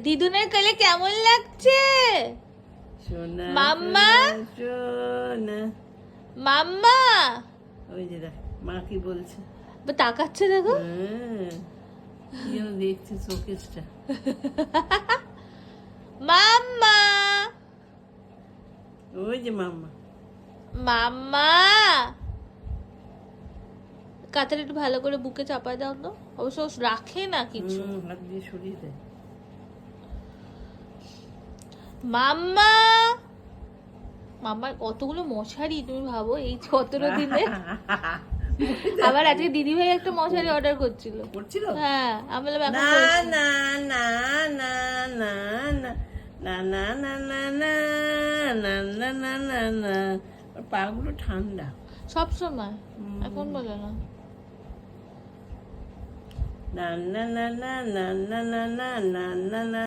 দিদুনের কোলে কেমন লাগছে? সোনা মাম্মা সোনা মাম্মা ওই যে দেখ মা কি বলছে, তাকাচ্ছে দেখো। কি যেন দেখছে শোকেসটা। মাম্মা ওই যে মাম্মা মাম্মা কাঁথাটা একটু ভালো করে বুকে চাপা দাও তো। অবশ্য ও রাখে না কিছু। হাত দিয়ে সরিয়ে দেয়। মাম্মা মাম্মার কতগুলো মশারি তুমি ভাবো এই 17 দিনে। আবার আজকে দিদি ভাই একটা মশারি অর্ডার করছিল। হ্যাঁ আমি বললাম এখন না করছি না না না না না না না না না না না না না না ওর পাগুলো ঠান্ডা সব সময়, এখন বলে না। না না না না না না না না না না